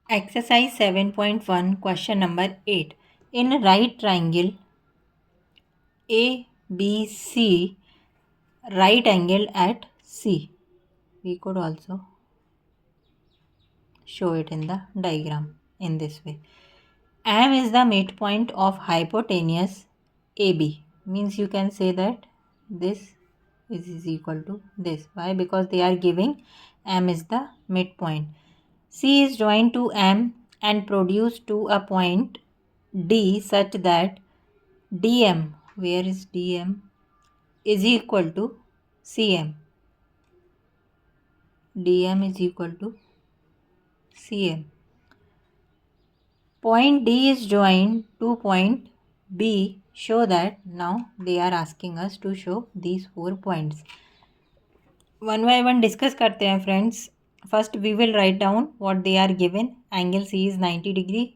Exercise 7.1 question number 8. In right triangle ABC, right angle at C. We could also show it in the diagram in this way. M is the midpoint of hypotenuse AB. Means you can say that this is equal to this. Why? Because they are giving M is the midpoint. C is joined to M and produced to a point D such that DM, where is DM, is equal to CM. DM is equal to CM. Point D is joined to point B. Show that. Now they are asking us to show these 4 points. One by one discuss करते हैं friends. First we will write down what they are given. Angle C is 90 degree.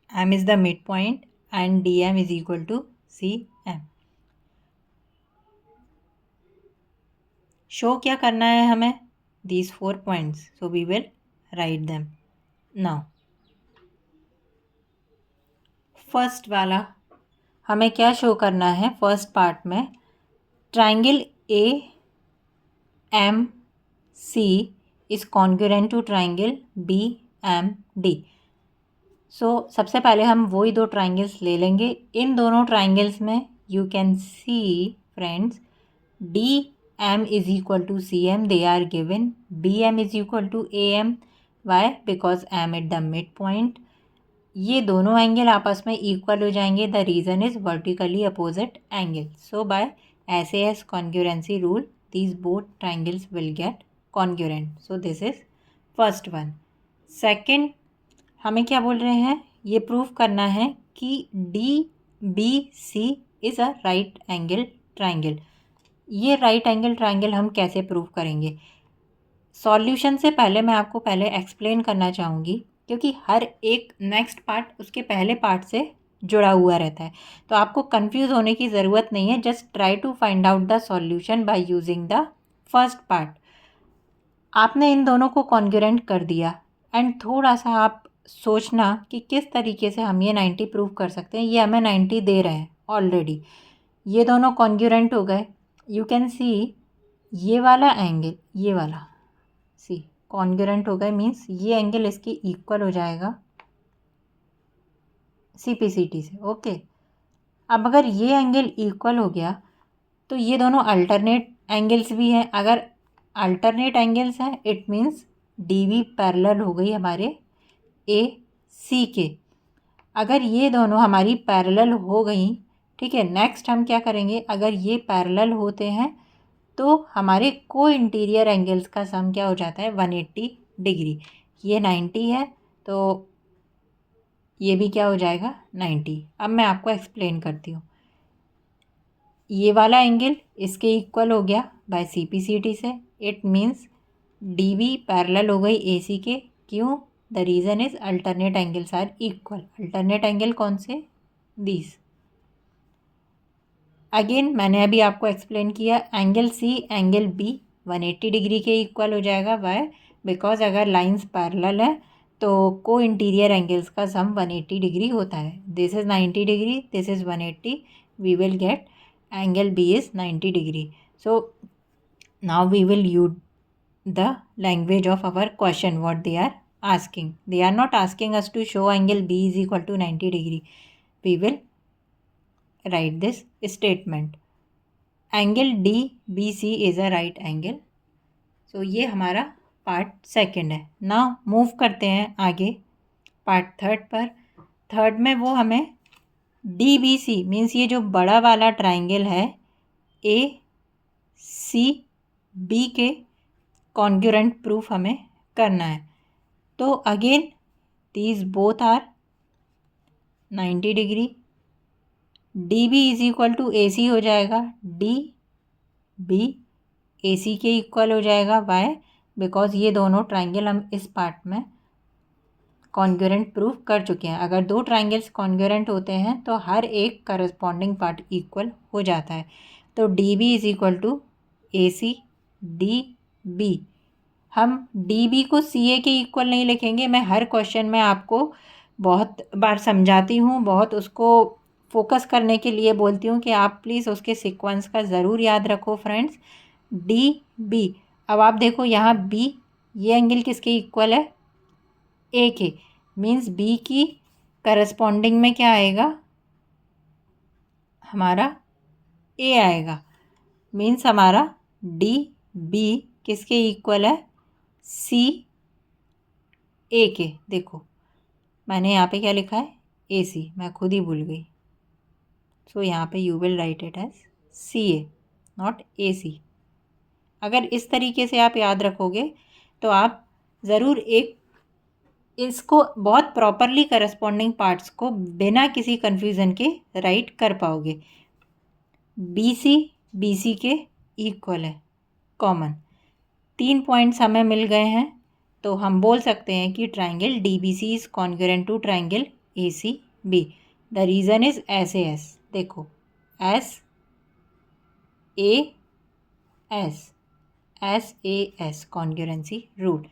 M is the midpoint and DM is equal to CM. Show क्या करना है हमें? These 4 points. So we will write them. Now first वाला हमें क्या show करना है? First part में triangle A M C is congruent to triangle B M D. So सबसे पहले हम वही 2 ट्राइंगल्स ले लेंगे. इन दोनों ट्राइंगल्स में you can see friends D M is equal to C M. They are given. B M is equal to A M. Why? Because M at the mid point. ये दोनों एंगल आपस में equal हो जाएंगे. The reason is vertically opposite angle. So by SAS congruency rule these both triangles will get congruent. So this is first one. Second हमें क्या बोल रहे हैं? ये प्रूव करना है कि DBC is a right angle triangle. ये राइट एंगल ट्राइंगल हम कैसे प्रूव करेंगे? सॉल्यूशन से पहले मैं आपको पहले एक्सप्लेन करना चाहूँगी, क्योंकि हर एक नेक्स्ट पार्ट उसके पहले पार्ट से जुड़ा हुआ रहता है. तो आपको कंफ्यूज होने की ज़रूरत नहीं है. Just try to find out the solution by using the first part. आपने इन दोनों को कॉन्ग्रुएंट कर दिया एंड थोड़ा सा आप सोचना कि किस तरीके से हम ये 90 प्रूव कर सकते हैं. ये हमें 90 दे रहे हैं ऑलरेडी. ये दोनों कॉन्ग्रुएंट हो गए. यू कैन सी ये वाला एंगल, ये वाला सी कॉन्ग्रुएंट हो गए. मीन्स ये एंगल इसकी इक्वल हो जाएगा CPCT से. ओके. अब अगर ये एंगल इक्वल हो गया तो ये दोनों अल्टरनेट एंगल्स भी हैं. अगर अल्टरनेट एंगल्स हैं इट मीन्स DB पैरेलल हो गई हमारे AC के. अगर ये दोनों हमारी पैरेलल हो गई, ठीक है. नेक्स्ट हम क्या करेंगे? अगर ये पैरेलल होते हैं तो हमारे को इंटीरियर एंगल्स का सम क्या हो जाता है? 180 डिग्री. ये 90 है तो ये भी क्या हो जाएगा? 90. अब मैं आपको एक्सप्लेन करती हूँ. ये वाला एंगल इसके इक्वल हो गया बाय CPCT से. इट मीन्स DB पैरेलल हो गई AC के. क्यों? The reason is alternate angles are equal. Alternate angle कौन से? दीज. अगेन मैंने अभी आपको एक्सप्लेन किया. Angle C angle B 180 degree के इक्वल हो जाएगा. वाई? बिकॉज अगर लाइंस पैरेलल है तो को इंटीरियर एंगल्स का सम 180 डिग्री होता है. This is 90 degree, this is 180. We will get angle B is 90 degree. So now we will use the language of our question what they are asking. They are not asking us to show angle B is equal to 90 degree. We will write this statement. Angle DBC is a right angle. So ये हमारा part second है. Now move करते हैं आगे part third पर. Third में वो हमें DBC मीन्स ये जो बड़ा वाला ट्राइंगल है ACB के कॉन्ग्रुएंट प्रूफ हमें करना है. तो again these both are 90 degree. DB is equal to AC हो जाएगा. DB AC के इक्वल हो जाएगा. वाई? बिकॉज ये दोनों ट्राइंगल हम इस पार्ट में कॉन्ग्रुएंट प्रूफ कर चुके हैं. अगर 2 ट्राइंगल्स कॉन्ग्रुएंट होते हैं तो हर एक करस्पॉन्डिंग पार्ट इक्वल हो जाता है. तो DB is equal to AC. DB हम डी बी को सी ए के इक्वल नहीं लिखेंगे। मैं हर क्वेश्चन में आपको बहुत बार समझाती हूँ, बहुत उसको फोकस करने के लिए बोलती हूँ कि आप प्लीज़ उसके सीक्वेंस का ज़रूर याद रखो फ्रेंड्स। डी बी, अब आप देखो यहाँ बी, ये एंगल किसके इक्वल है? ए के। मीन्स बी की करस्पॉन्डिंग में क्या आएगा? हमारा ए आएगा। मीन्स हमारा डी बी किसके इक्वल है? सी ए के। देखो मैंने यहाँ पे क्या लिखा है? ए सी, मैं खुद ही भूल गई। सो यहाँ पे you will write it as C A, not A C. अगर इस तरीके से आप याद रखोगे तो आप ज़रूर एक इसको बहुत प्रॉपरली करस्पॉन्डिंग पार्ट्स को बिना किसी कन्फ्यूज़न के राइट कर पाओगे। बी सी के इक्वल है, कॉमन। 3 पॉइंट्स हमें मिल गए हैं, तो हम बोल सकते हैं कि triangle D B C is congruent to triangle A C B. The reason is S A S. देखो S A S congruency rule.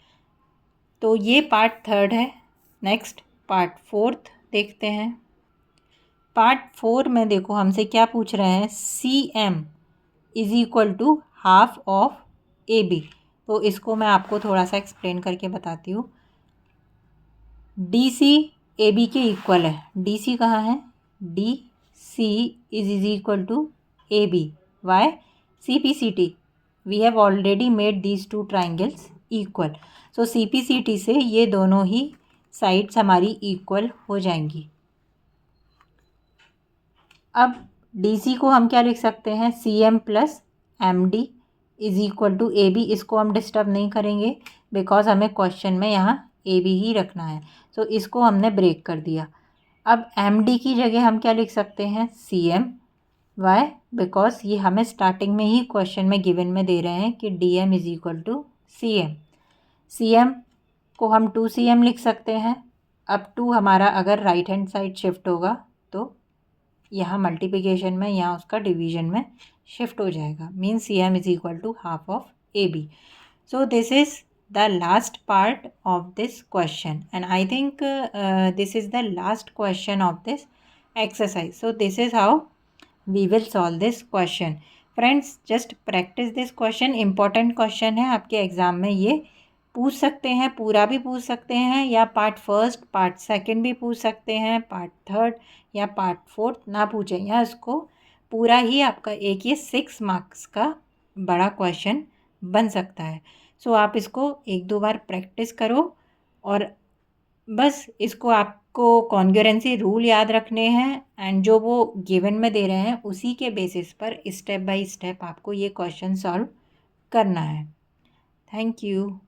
तो ये पार्ट थर्ड है। नेक्स्ट पार्ट फोर्थ देखते हैं। पार्ट 4 में देखो हमसे क्या पूछ रहे हैं? C M is equal to half of A B. तो इसको मैं आपको थोड़ा सा एक्सप्लेन करके बताती हूँ। डी सी ए बी के इक्वल है। डी सी कहाँ है? D C is equal to A B. Why? C P C T, we have already made these two triangles equal. So C P C T से ये दोनों ही sides हमारी equal हो जाएंगी। अब डी सी को हम क्या लिख सकते हैं? C M plus M D is equal to A B. इसको हम डिस्टर्ब नहीं करेंगे बिकॉज हमें क्वेश्चन में यहाँ ए बी ही रखना है। सो इसको हमने ब्रेक कर दिया। अब एम डी की जगह हम क्या लिख सकते हैं? C M. वाई? बिकॉज ये हमें स्टार्टिंग में ही क्वेश्चन में गिवन में दे रहे हैं कि D M is equal to C M. C M को हम 2cm लिख सकते हैं। अब 2 हमारा अगर राइट हैंड साइड शिफ्ट होगा तो यहाँ मल्टीप्लिकेशन में, यहाँ उसका डिवीजन में शिफ्ट हो जाएगा। Means C M is equal to half of A B. So this is the last part of this question and I think this is the last question of this exercise. So this is how we will solve this question. Friends just practice this question. Important question है, आपके exam में ये पूछ सकते हैं, पूरा भी पूछ सकते हैं, या पार्ट फर्स्ट पार्ट सेकंड भी पूछ सकते हैं, पार्ट थर्ड या पार्ट फोर्थ ना पूछें, या इसको पूरा ही आपका एक ये 6 मार्क्स का बड़ा क्वेश्चन बन सकता है। सो आप इसको 1-2 बार प्रैक्टिस करो और बस इसको आपको कॉन्ग्रुएंसी रूल याद रखने हैं एंड जो वो गिवन में दे रहे हैं उसी के बेसिस पर स्टेप बाय स्टेप आपको ये क्वेश्चन सॉल्व करना है। Thank you.